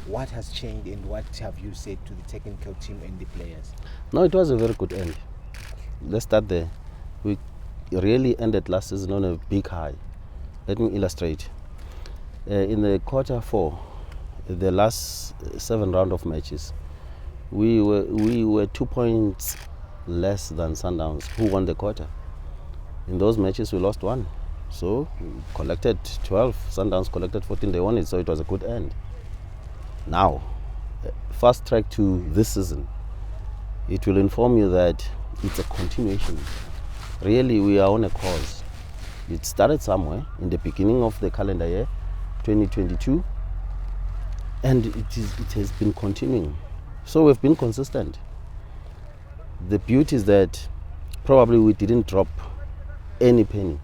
What has changed and what have you said to the technical team and the players? No, it was a very good end. Let's start there. We really ended last season on a big high. Let me illustrate. In the quarter 4, the last 7 round of matches, we were 2 points less than Sundowns, who won the quarter. In those matches, we lost 1. So we collected 12, Sundowns collected 14, they won it, so it was a good end. Now, fast track to this season. It will inform you that it's a continuation. Really, we are on a course. It started somewhere in the beginning of the calendar year, 2022, and it has been continuing. So we've been consistent. The beauty is that probably we didn't drop any penny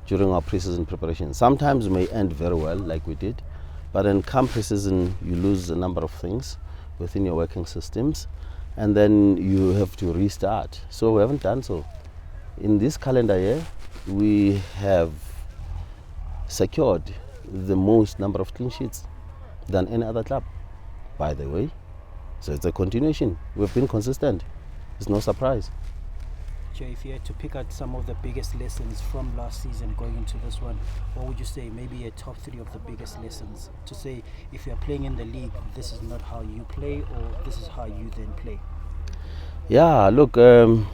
during our pre-season preparation. Sometimes we may end very well, like we did, but then come pre-season, you lose a number of things within your working systems, and then you have to restart. So we haven't done so. In this calendar year, we have secured the most number of clean sheets than any other club, by the way. So it's a continuation. We've been consistent. It's no surprise. Jay, if you had to pick out some of the biggest lessons from last season going into this one, what would you say? Maybe a top 3 of the biggest lessons to say, if you're playing in the league, this is not how you play, or this is how you then play. Yeah, look, the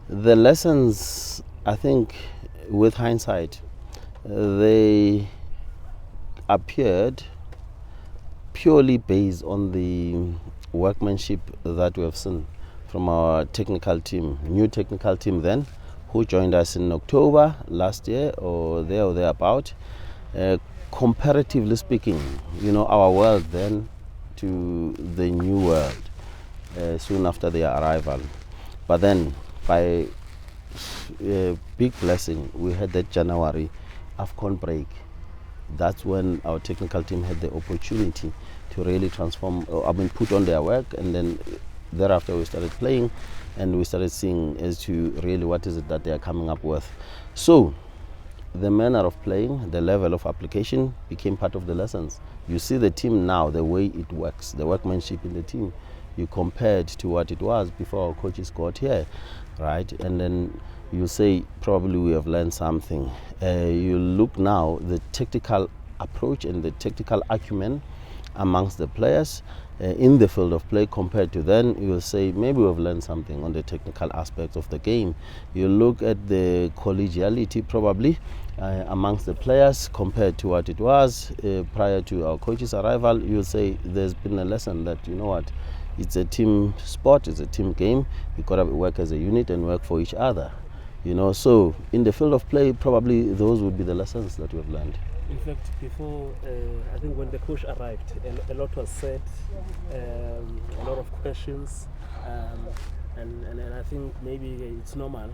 lessons, I think, with hindsight, they appeared purely based on the workmanship that we have seen from our technical team, new technical team then, who joined us in October last year or thereabout. Comparatively speaking, our world then to the new world soon after their arrival. But then, by big blessing, we had that January AFCON break. That's when our technical team had the opportunity to really put on their work, and then thereafter we started playing, and we started seeing as to really what is it that they are coming up with. So the manner of playing, the level of application became part of the lessons. You see the team now, the way it works, the workmanship in the team, you compared to what it was before our coaches got here, right? And then you say probably we have learned something. You look now, the tactical approach and the tactical acumen amongst the players in the field of play compared to then, you will say maybe we've learned something on the technical aspects of the game. You look at the collegiality probably amongst the players compared to what it was prior to our coach's arrival. You'll say there's been a lesson that, you know what, it's a team sport, it's a team game. You've got to work as a unit and work for each other. So in the field of play, probably those would be the lessons that we've learned. In fact, before, I think when the coach arrived, a lot was said, a lot of questions, and I think maybe it's normal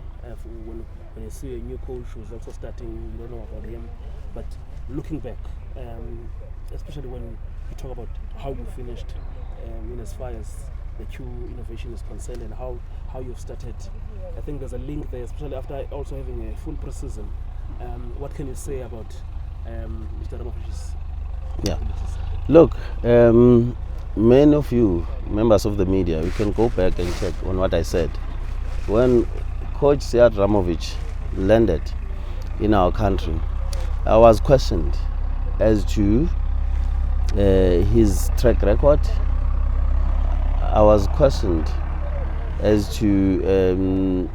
when you see a new coach who's also starting, you don't know about him. But looking back, especially when you talk about how you finished, in as far as the Q innovation is concerned, and how you've started, I think there's a link there, especially after also having a full pre-season. What can you say about Mr. Ramovic's abilities? Look, many of you members of the media, you can go back and check on what I said. When Coach Sead Ramovic landed in our country, I was questioned as to his track record. I was questioned as to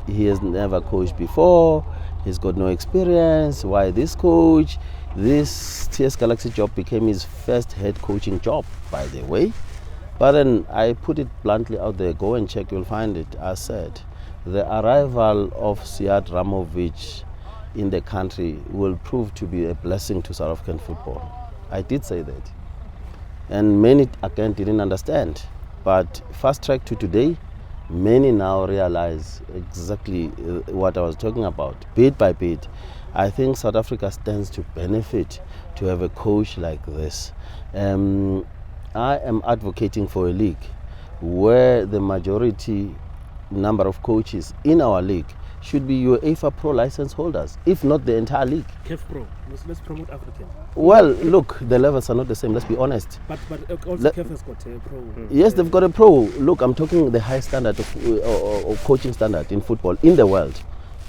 he has never coached before, he's got no experience, why this coach? This TS Galaxy job became his first head coaching job, by the way. But then I put it bluntly out there, go and check, you'll find it. I said, the arrival of Sead Ramovic in the country will prove to be a blessing to South African football. I did say that. And many, again, didn't understand. But fast track to today, many now realize exactly what I was talking about, bit by bit. I think South Africa stands to benefit to have a coach like this. I am advocating for a league where the majority number of coaches in our league should be UEFA Pro license holders, if not the entire league. CAF Pro. Let's promote African. Well, look, the levels are not the same, let's be honest. But also CAF has got a pro. Yes, they've got a pro. Look, I'm talking the high standard of coaching standard in football in the world.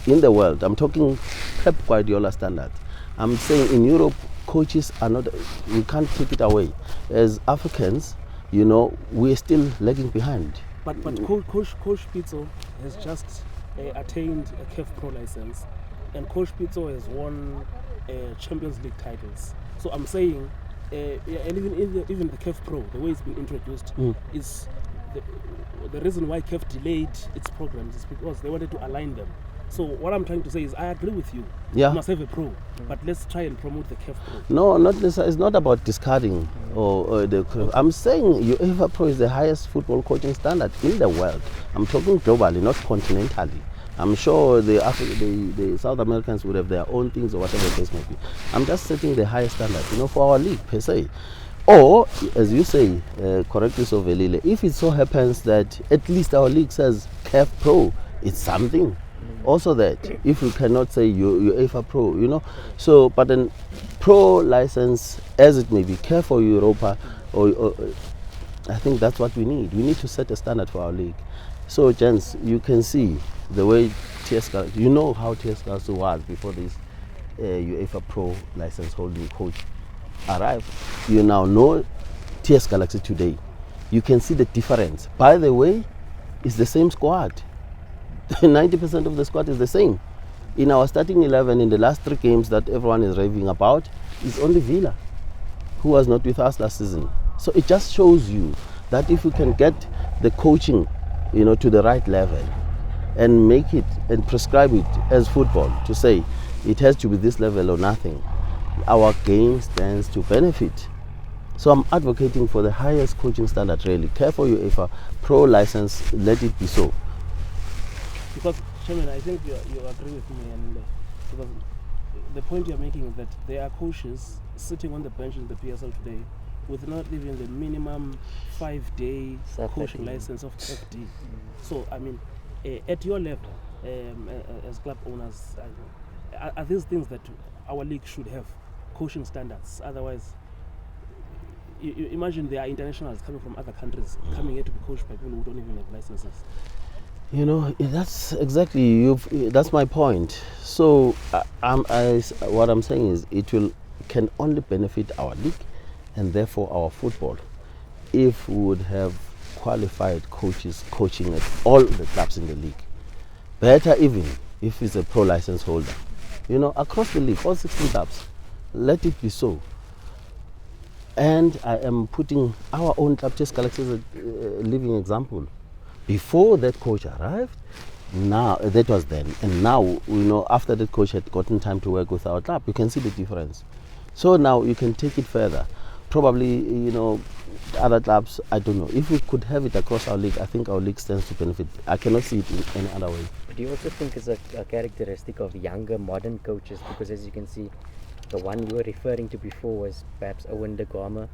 In the world, I'm talking Pep Guardiola standard. I'm saying in Europe, coaches are not. We can't take it away. As Africans, you know, we're still lagging behind. But Coach Pizzo has just attained a CAF Pro license, and Coach Pizzo has won Champions League titles. So I'm saying, and even the CAF Pro, the way it's been introduced, is the reason why CAF delayed its programs is because they wanted to align them. So what I'm trying to say is, I agree with you. Yeah. You must have a pro, but let's try and promote the CAF Pro. No, not necessarily. It's not about discarding or the. I'm saying UEFA Pro is the highest football coaching standard in the world. I'm talking globally, not continentally. I'm sure the South Americans would have their own things or whatever the case may be. I'm just setting the highest standard, you know, for our league per se. Or, as you say, correctly so, Velile, if it so happens that at least our league says CAF Pro, it's something. Also that, if we cannot say UEFA Pro, you know. So, but then pro license, as it may be, CAF or Europa, or I think that's what we need. We need to set a standard for our league. So, gents, you can see the way TS Galaxy, you know how TS Galaxy was before this UEFA Pro license holding coach arrived. You now know TS Galaxy today. You can see the difference. By the way, it's the same squad. 90% of the squad is the same. In our starting 11, in the last 3 games that everyone is raving about, it's only Villa, who was not with us last season. So it just shows you that if we can get the coaching, you know, to the right level and make it and prescribe it as football to say it has to be this level or nothing, our game stands to benefit. So I'm advocating for the highest coaching standard, really. CAF or UEFA Pro license, let it be so. Because, Chairman, I think you agree with me, and because the point you're making is that there are coaches sitting on the bench in the PSL today with not even the minimum 5-day coaching license of FD. So, I mean, at your level, as club owners, are these things that our league should have, coaching standards? Otherwise, you imagine there are internationals coming from other countries coming here to be coached by people who don't even have licenses. You know, that's exactly that's my point. So what I'm saying is can only benefit our league and therefore our football if we would have qualified coaches coaching at all the clubs in the league. Better even if it's a pro license holder. You know, across the league, all 16 clubs, let it be so. And I am putting our own club, TS Galaxy, as a living example. Before that coach arrived, now that was then, and now, you know, after that coach had gotten time to work with our club, you can see the difference. So now you can take it further. Probably, you know, other clubs, I don't know. If we could have it across our league, I think our league stands to benefit. I cannot see it in any other way. Do you also think it's a characteristic of younger, modern coaches? Because as you can see, the one you were referring to before was perhaps Owen de Gama.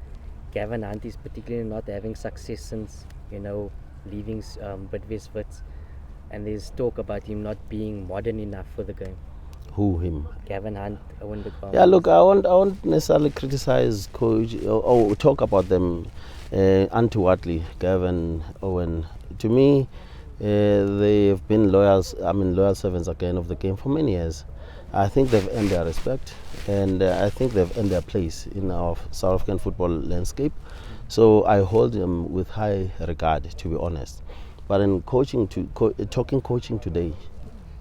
Gavin Hunt is particularly not having success since, you know, leaving Bidvest Wits, and there's talk about him not being modern enough for the game. Who, him? Gavin Hunt, Owen de Gama. Yeah, look, I won't necessarily criticize coach or talk about them untowardly, Gavin, Owen. To me, they have been loyal servants again of the game for many years. I think they've earned their respect, and I think they've earned their place in our South African football landscape. So I hold them with high regard, to be honest. But in talking coaching today,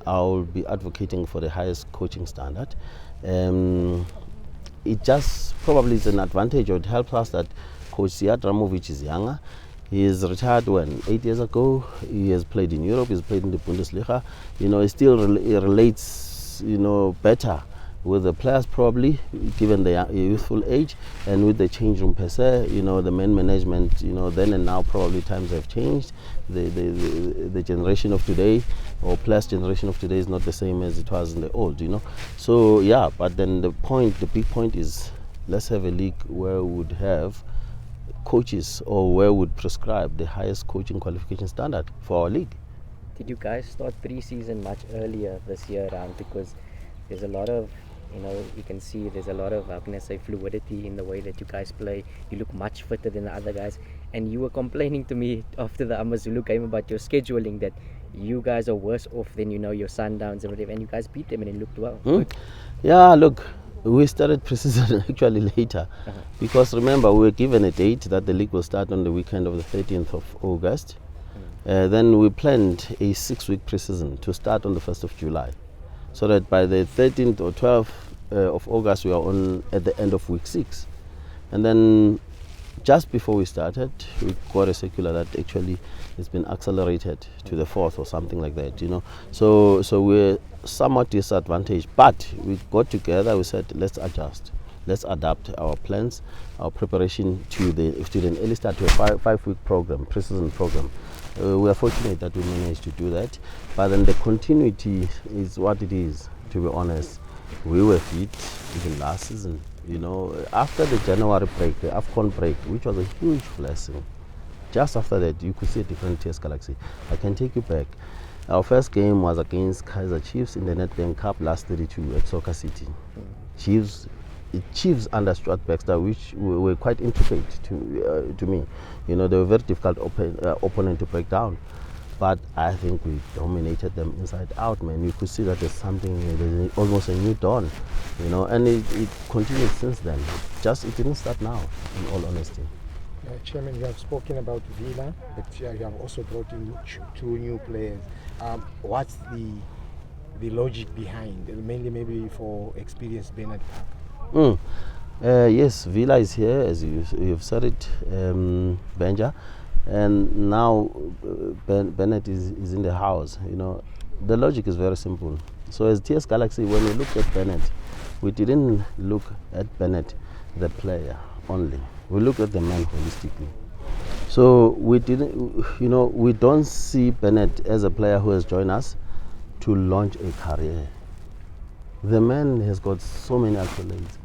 I'll be advocating for the highest coaching standard. It just probably is an advantage, or it helps us that Coach Sead Ramovic is younger. He is retired 8 years ago. He has played in Europe. He's played in the Bundesliga. You know, he still relates, you know, better with the players, probably given their youthful age, and with the change room per se. You know, the man management, you know, then and now probably times have changed. The generation of today, or players generation of today, is not the same as it was in the old, you know. So yeah, but then the big point is, let's have a league where we would have coaches, or where we would prescribe the highest coaching qualification standard for our league. did you guys start pre-season much earlier this year around? Because there's a lot of, you can see there's a lot of, how can I say, fluidity in the way that you guys play. You look much fitter than the other guys. And you were complaining to me after the AmaZulu game about your scheduling, that you guys are worse off than, your Sundowns and whatever. And you guys beat them and it looked well. Good. Yeah, look, we started pre-season actually later because remember we were given a date that the league will start on the weekend of the 13th of August. Then we planned a 6-week pre-season to start on the 1st of July, so that by the 13th or 12th of August we are on at the end of week 6. And then just before we started, we got a circular that actually it's been accelerated to the 4th or something like that, So we're somewhat disadvantaged, but we got together, we said, let's adjust. Let's adapt our plans, our preparation to an early start to a 5-week program, pre-season program. We are fortunate that we managed to do that, but then the continuity is what it is, to be honest. We were fit even last season, after the January break, the AFCON break, which was a huge blessing. Just after that, you could see a different TS Galaxy. I can take you back. Our first game was against Kaizer Chiefs in the Nedbank Cup last 32 at Soccer City. Chiefs under Stuart Baxter, which were quite intricate to me. They were a very difficult opponent to break down. But I think we dominated them inside out, man. You could see that there's almost a new dawn, and it continued since then. It didn't start now, in all honesty. Chairman, you have spoken about Villa, but you have also brought in 2 new players. What's the logic behind, mainly maybe for experienced Bernard Park? Yes, Villa is here, as you've said it, Benja. And now Bennett is in the house. The logic is very simple. So as TS Galaxy, when we looked at Bennett, we didn't look at Bennett, the player, only. We looked at the man holistically. So we don't see Bennett as a player who has joined us to launch a career. The man has got so many accolades.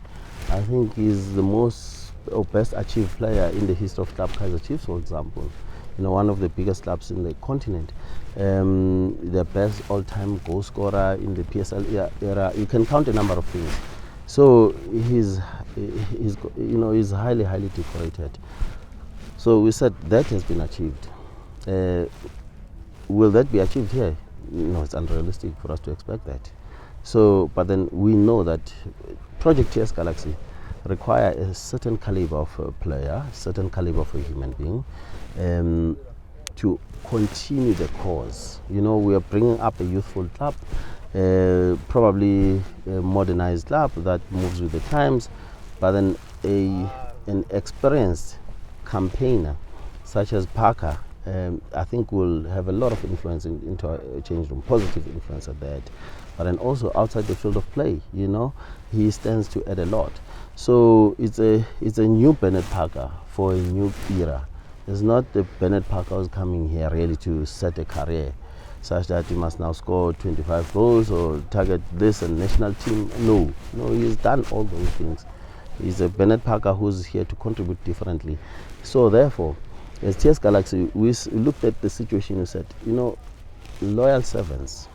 I think he's the most or best achieved player in the history of Club Kaizer Chiefs, for example. One of the biggest clubs in the continent. The best all-time goal scorer in the PSL era. You can count a number of things. So he's highly, highly decorated. So we said that has been achieved. Will that be achieved here? No, it's unrealistic for us to expect that. So, but then we know that Project TS Galaxy require a certain caliber of a player, certain caliber of a human being, to continue the cause. We are bringing up a youthful club, probably a modernized club that moves with the times, but then an experienced campaigner such as Parker, I think will have a lot of influence into our change room, positive influence at that. But then also outside the field of play, he stands to add a lot. So it's a new Bernard Parker for a new era. It's not the Bernard Parker who's coming here really to set a career such that he must now score 25 goals or target this and national team. No, he's done all those things. He's a Bernard Parker who's here to contribute differently. So therefore, as TS Galaxy, we looked at the situation and said, loyal servants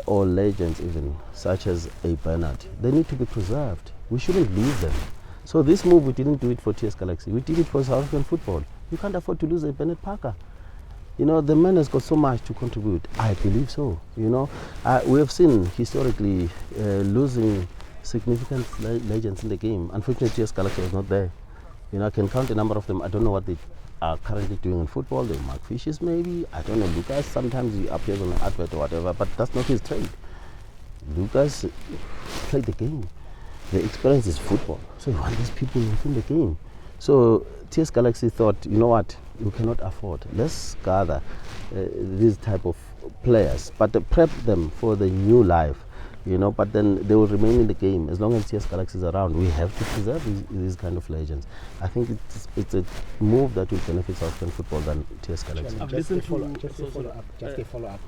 or legends even, such as a Bernard, they need to be preserved. We shouldn't lose them. So this move, we didn't do it for TS Galaxy. We did it for South African football. You can't afford to lose a Bernard Parker. The man has got so much to contribute. I believe so. We have seen historically losing significant legends in the game. Unfortunately, TS Galaxy was not there. I can count a number of them. I don't know what they are currently doing in football. They Mark Fishes maybe. I don't know. Lucas, sometimes he appears on an advert or whatever, but that's not his trade. Lucas played the game. The experience is football. So you want these people within the game. So TS Galaxy thought, you know what, we cannot afford. Let's gather these type of players, but prep them for the new life. But then they will remain in the game. As long as TS Galaxy is around, we have to preserve these kind of legends. I think it's a move that will benefit South African football than TS Galaxy. Just a follow-up.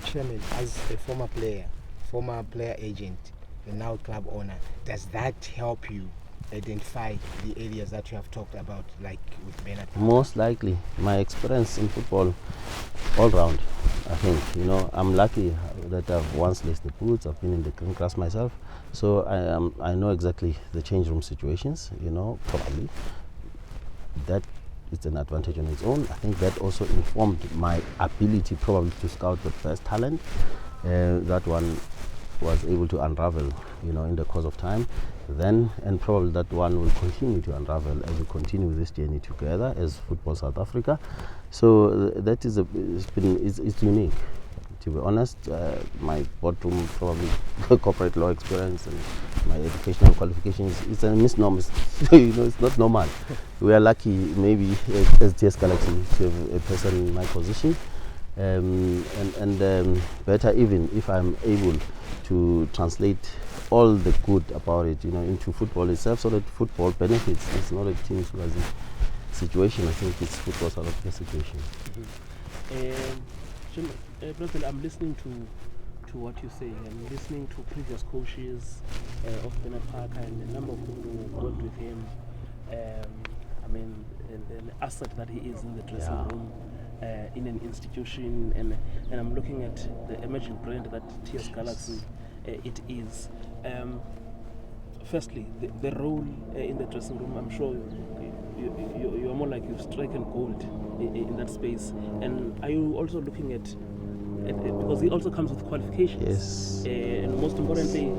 Chairman, as a former player agent, and now club owner, does that help you identify the areas that you have talked about, like with Bernard? Most likely, my experience in football, all round, I think. I'm lucky that I've once laced the boots. I've been in the green grass myself, so I know exactly the change room situations. Probably that is an advantage on its own. I think that also informed my ability probably to scout the best talent. That one was able to unravel, in the course of time. Then, and probably that one will continue to unravel as we continue this journey together as Football South Africa. So that is it's unique. To be honest, my boardroom, probably corporate law experience and my educational qualifications, it's a misnomer. It's not normal. We are lucky, maybe as TS Galaxy, to have a person in my position. Better even if I'm able to translate all the good about it, into football itself, so that football benefits. It's not a Tim Sukazi situation. I think it's Football South Africa situation. Jim, I'm listening to what you say. I'm listening to previous coaches of Bernard Parker and a number of people who worked with him. The asset that he is in the dressing room, in an institution, and I'm looking at the emerging brand that TS Galaxy it is. Firstly, the role in the dressing room, I'm sure you're more like you've stricken gold in that space. And are you also looking at because he also comes with qualifications? Yes. And most importantly,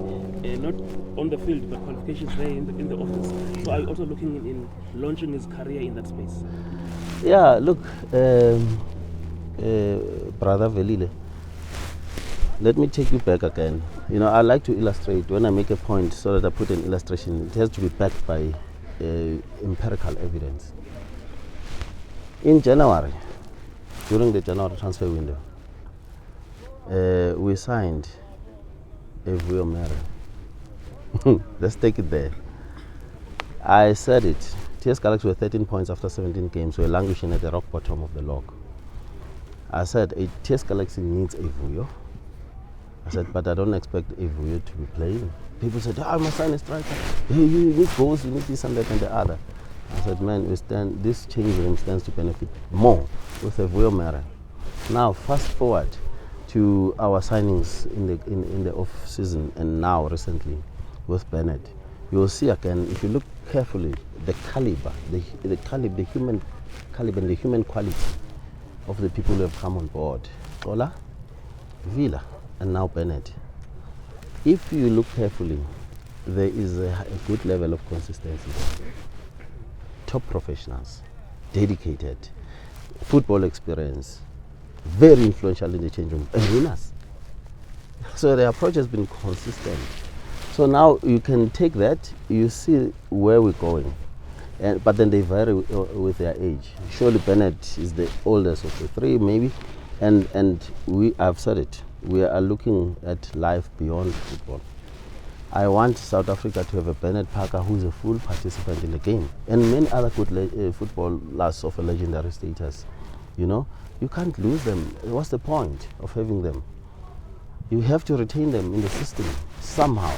not on the field, but qualifications there in the office. So are you also looking in launching his career in that space? Yeah, look, Brother Velile, let me take you back again. I like to illustrate when I make a point, so that I put an illustration. It has to be backed by empirical evidence. In January, during the January transfer window, we signed Evuyo Mere. Let's take it there. I said it. TS Galaxy were 13 points after 17 games. We were languishing at the rock bottom of the log. I said, TS Galaxy needs Evuyo. I said, but I don't expect Evuyo to be playing. People said, I must sign a striker. You need goals, you need this and that and the other. I said, man, this change room stands to benefit more with Evuyo Mere. Now, fast forward to our signings in the off season and now recently with Bernard. You will see again, if you look carefully, the caliber, the human caliber and the human quality of the people who have come on board. Ola, Villa, and now Bernard. If you look carefully, there is a good level of consistency. Top professionals, dedicated, football experience, very influential in the change room, and winners. So the approach has been consistent. So now you can take that, you see where we're going. But then they vary with their age. Surely Bernard is the oldest of the three, maybe. And I've said it, we are looking at life beyond football. I want South Africa to have a Bernard Parker who is a full participant in the game. And many other good footballers of a legendary status. You can't lose them. What's the point of having them? You have to retain them in the system somehow.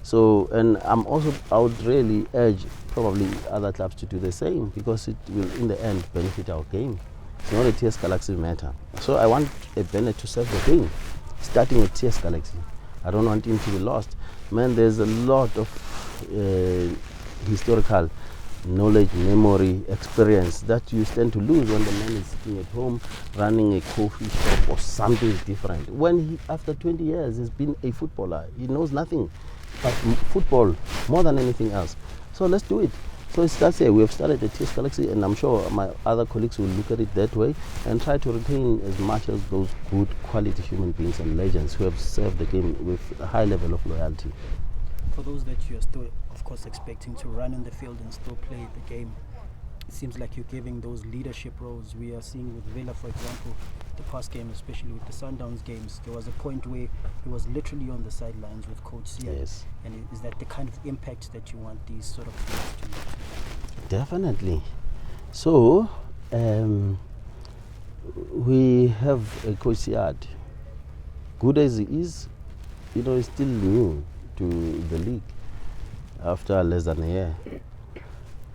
So, and I would really urge probably other clubs to do the same, because it will in the end benefit our game. It's not a TS Galaxy matter. So I want a Bernard to serve the game, starting with TS Galaxy. I don't want him to be lost. Man, there's a lot of historical knowledge, memory, experience that you stand to lose when the man is sitting at home running a coffee shop or something different. When after 20 years he's been a footballer, he knows nothing but football more than anything else. So let's do it. So it starts here. We have started at TS Galaxy, and I'm sure my other colleagues will look at it that way and try to retain as much as those good quality human beings and legends who have served the game with a high level of loyalty. For those that you are still, of course, expecting to run in the field and still play the game, it seems like you're giving those leadership roles. We are seeing with Villa, for example, the past game, especially with the Sundowns games, there was a point where he was literally on the sidelines with Coach Sead. Yes. And is that the kind of impact that you want these sort of players to make? Definitely. So, we have a Coach Sead. Good as he is, he's still new to the league. after less than a year,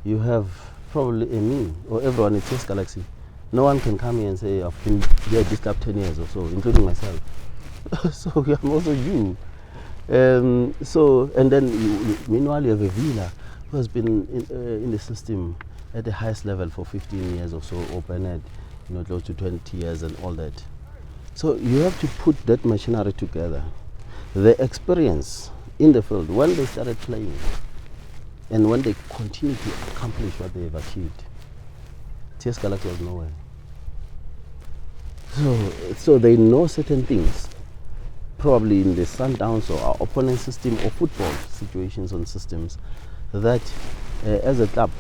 you have probably a me or everyone in TS Galaxy. No one can come here and say, I've been here this club 10 years or so, including myself. So I'm also you. And then meanwhile you have a Villa who has been in the system at the highest level for 15 years or so, or Bernard, close to 20 years and all that. So you have to put that machinery together. The experience in the field, when they started playing, and when they continue to accomplish what they have achieved, TS Galaxy was nowhere. So they know certain things, probably in the Sundowns or our opponent system or football situations on systems, that as a club,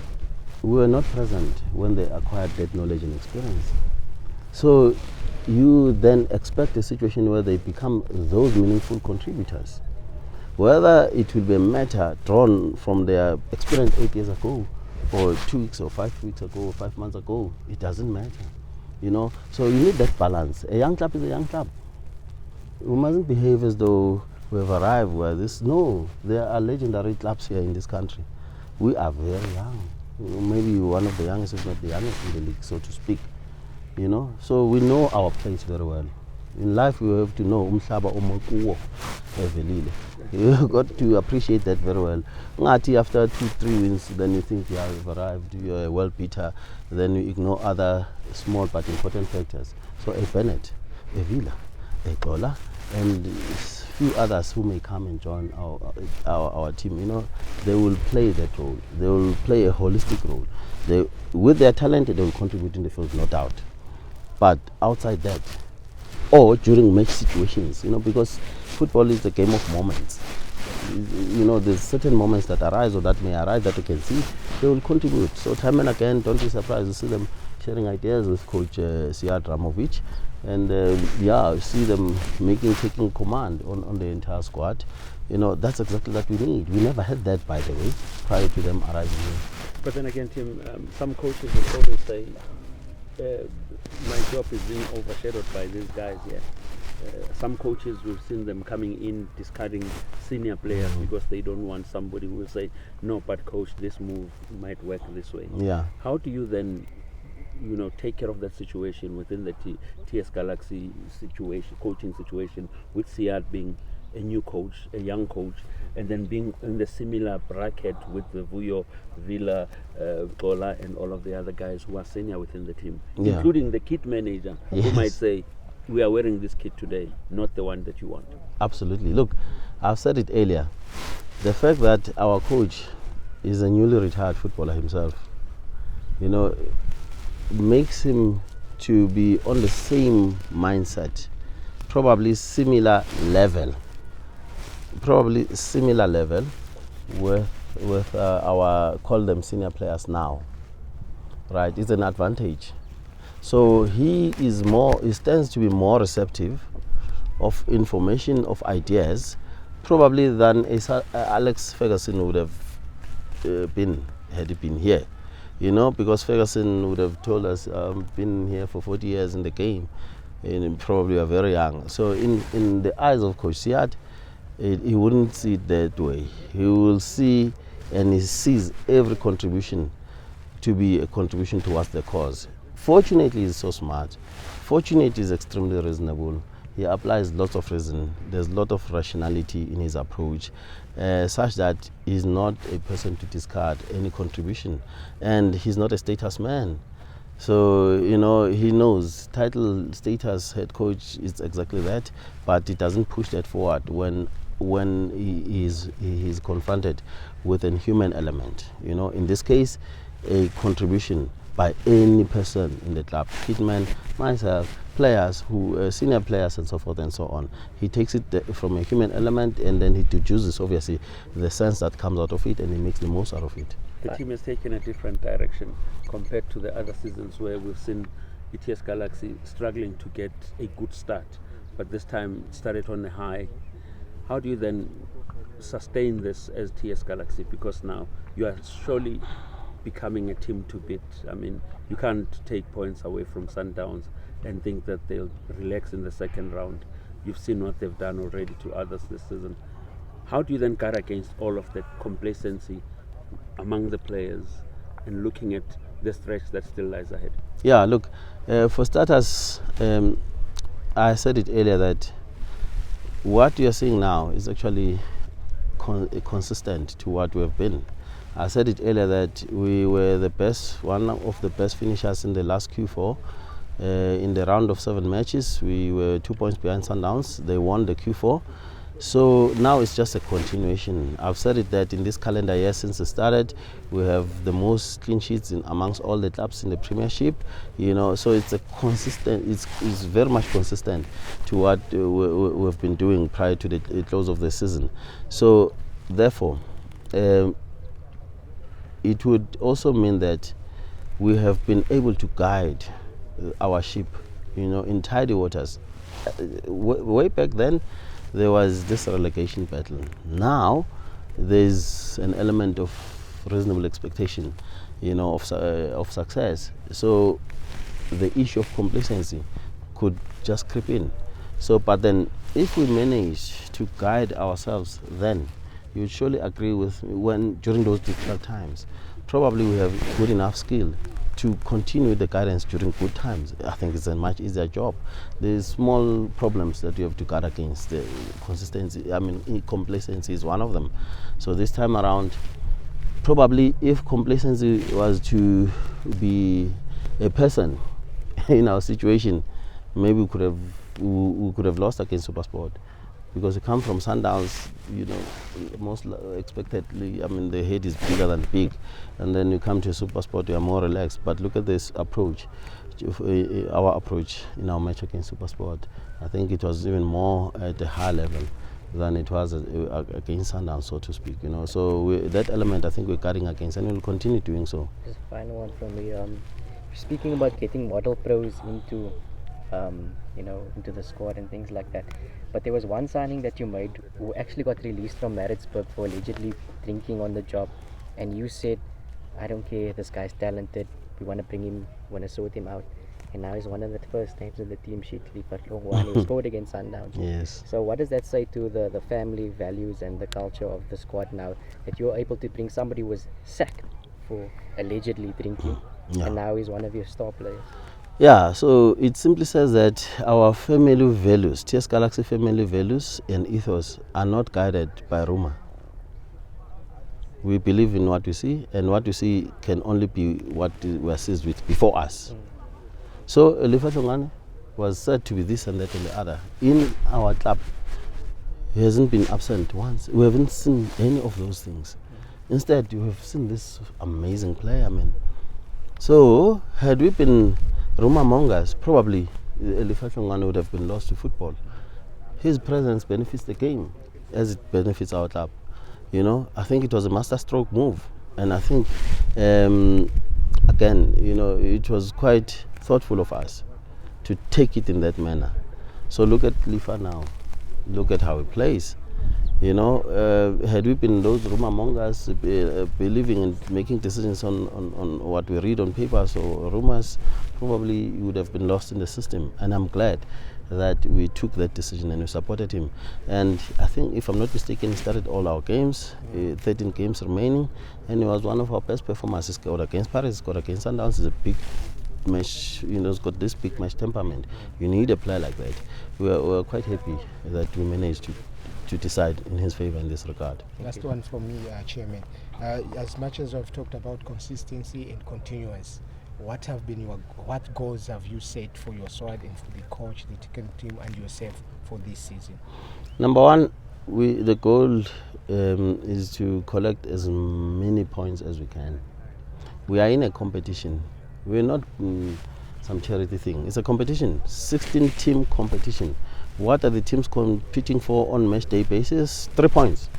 we were not present when they acquired that knowledge and experience. So you then expect a situation where they become those meaningful contributors. Whether it will be a matter drawn from their experience 8 years ago, or 2 weeks or 5 weeks ago, or 5 months ago, it doesn't matter. So you need that balance. A young club is a young club. We mustn't behave as though we have arrived where this. No, there are legendary clubs here in this country. We are very young. Maybe one of the youngest, if not the youngest in the league, so to speak. So we know our place very well. In life, we have to know umhlaba omokuwo evelile. You've got to appreciate that very well. Ngati after 2-3 wins, then you think you have arrived, you're a well beater, then you ignore other small but important factors. So a Bennett, a Villa, a Gola, and few others who may come and join our team, they will play that role. They will play a holistic role. With their talent, they will contribute in the field, no doubt. But outside that, or during match situations, because football is a game of moments. There's certain moments that arise or that may arise that you can see, they will contribute. So time and again, don't be surprised to see them sharing ideas with Coach Sead Ramovic. And see them taking command on the entire squad. That's exactly what we need. We never had that, by the way, prior to them arriving here. But then again, Tim, some coaches will always say, my job is being overshadowed by these guys here. Some coaches, we've seen them coming in discarding senior players because they don't want somebody who will say, no, but coach, this move might work this way. Yeah. How do you then take care of that situation within the TS Galaxy coaching situation, with Sead being a new coach, a young coach, and then being in the similar bracket with the Vuyo, Villa, Gola, and all of the other guys who are senior within the team, including the kit manager, who might say, we are wearing this kit today, not the one that you want. Absolutely. Look, I've said it earlier. The fact that our coach is a newly retired footballer himself, makes him to be on the same mindset, probably similar level with our, call them senior players now, right? It's an advantage. So he tends to be more receptive of information, of ideas, probably than Alex Ferguson would have been had he been here. Because Ferguson would have told us, been here for 40 years in the game, and probably are very young. So in the eyes of Coach Sead, he wouldn't see it that way. He will see, and he sees every contribution to be a contribution towards the cause. Fortunately, he's so smart. Fortunately, he's extremely reasonable. He applies lots of reason. There's a lot of rationality in his approach, such that he's not a person to discard any contribution. And he's not a status man. So, he knows title, status, head coach is exactly that, but he doesn't push that forward when he is confronted with a human element. In this case, a contribution by any person in the club, hitman, myself, players, senior players, and so forth and so on. He takes it from a human element, and then he deduces, obviously, the sense that comes out of it, and he makes the most out of it. The team has taken a different direction compared to the other seasons where we've seen ETS Galaxy struggling to get a good start, but this time it started on a high. How do you then sustain this as TS Galaxy? Because now you are surely becoming a team to beat. I mean, you can't take points away from Sundowns and think that they'll relax in the second round. You've seen what they've done already to others this season. How do you then guard against all of that complacency among the players and looking at the stretch that still lies ahead? Yeah, look, for starters, I said it earlier that what you're seeing now is actually consistent to what we have been. I said it earlier that we were the best, one of the best finishers in the last Q4. In the round of 7 matches, we were 2 points behind Sundowns. They won the Q4. So now it's just a continuation. I've said it that in this calendar year since it started, we have the most clean sheets amongst all the clubs in the Premiership. So it's a consistent. It's very much consistent to what we've been doing prior to the close of the season. So therefore, it would also mean that we have been able to guide our ship, in tidy waters. Way back then, there was this relegation battle. Now, there's an element of reasonable expectation, of success. So, the issue of complacency could just creep in. So, but then, if we manage to guide ourselves, then you would surely agree with me when during those difficult times, probably we have good enough skill to continue the guidance during good times. I think it's a much easier job. There's small problems that you have to guard against. The consistency, complacency is one of them. So this time around, probably if complacency was to be a person in our situation, maybe we could have lost against SuperSport. Because you come from Sundowns, most expectedly, the head is bigger than big. And then you come to a SuperSport, you are more relaxed. But look at this approach, our approach in our match against SuperSport. I think it was even more at a high level than it was against Sundowns, so to speak. So that element, I think we're guarding against, and we'll continue doing so. Just a final one from me. Speaking about getting model pros into the squad and things like that. But there was one signing that you made who actually got released from Maritzburg for allegedly drinking on the job, and you said, I don't care, this guy's talented, we want to bring him, want to sort him out. And now he's one of the first names in the team sheet, who scored against Sundowns. Yes. So what does that say to the family values and the culture of the squad now, that you're able to bring somebody who was sacked for allegedly drinking, and now he's one of your star players? Yeah, so it simply says that our family values, TS Galaxy family values and ethos are not guided by rumor. We believe in what we see, and what we see can only be what we are seized with before us. So Elifa Tlongane was said to be this and that and the other. In our club, he hasn't been absent once. We haven't seen any of those things. Instead, you have seen this amazing player, So, had we been rumor mongers, probably Elifa Tlongane would have been lost to football. His presence benefits the game as it benefits our club. I think it was a masterstroke move, and I think again, it was quite thoughtful of us to take it in that manner. So look at Lifa now, look at how he plays. Had we been those rumor mongers believing and making decisions on what we read on papers or rumors, probably he would have been lost in the system. And I'm glad that we took that decision and we supported him. And I think, if I'm not mistaken, he started all our games, 13 games remaining, and he was one of our best performers. He scored against Paris, he scored against Sundowns. He's a big match, he's got this big match temperament. You need a player like that. We're quite happy that we managed to decide in his favor in this regard. Last one from me, Chairman. As much as I've talked about consistency and continuance, what goals have you set for your squad and for the coach, the technical team, and yourself for this season? Number one, the goal is to collect as many points as we can. We are in a competition. We're not some charity thing. It's a competition, 16-team competition. What are the teams competing for on match day basis? 3 points.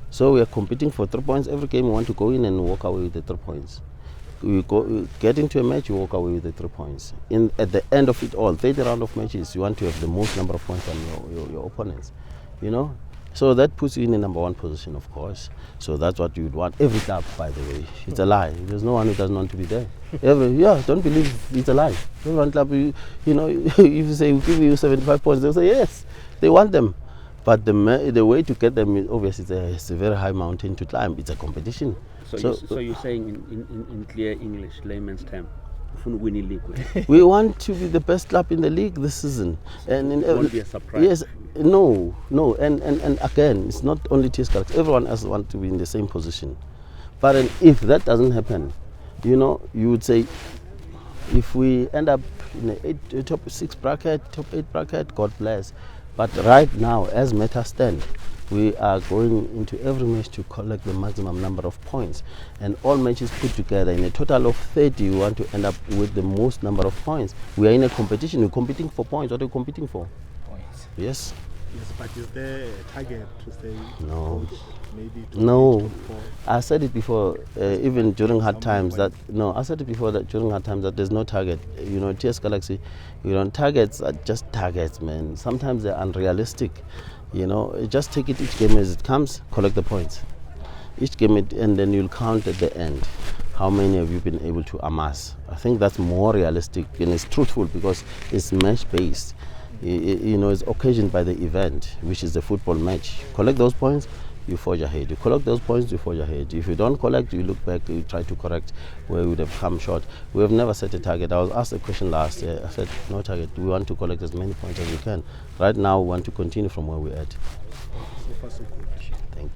So we are competing for 3 points. Every game we want to go in and walk away with the 3 points. We get into a match, you walk away with the 3 points. At the end of it all, 30 round of matches, you want to have the most number of points on your opponents. So that puts you in the number one position, of course. So that's what you would want. Every club, by the way. It's a lie. There's no one who doesn't want to be there. Don't believe it's a lie. Every one club, if you say we give you 75 points, they'll say yes, they want them. But the way to get them is obviously it's a very high mountain to climb. It's a competition. So you're saying in clear English, layman's term, winning league. We want to be the best club in the league this season, and It won't be a surprise. Yes, no, and again, it's not only TS Galaxy. Everyone else wants to be in the same position. But if that doesn't happen, you would say, if we end up in a top 6 bracket, top 8 bracket, God bless. But right now, as matters stand, we are going into every match to collect the maximum number of points. And all matches put together, in a total of 30, we want to end up with the most number of points. We are in a competition, we're competing for points. What are we competing for? Points. Yes. Yes, but is there a target to say, No. coach, maybe to No. reach top 4? I said it before, even during hard times, I said it before that during hard times that there's no target. TS Galaxy, targets are just targets, man. Sometimes they're unrealistic. Just take it each game as it comes, collect the points. Each game, and then you'll count at the end. How many have you been able to amass? I think that's more realistic and it's truthful because it's match-based. It's occasioned by the event, which is the football match. Collect those points, you forge ahead. You collect those points, you forge ahead. If you don't collect, you look back, you try to correct where we would have come short. We have never set a target. I was asked a question last year. I said, no target. We want to collect as many points as we can. Right now, we want to continue from where we're at. So far, so good.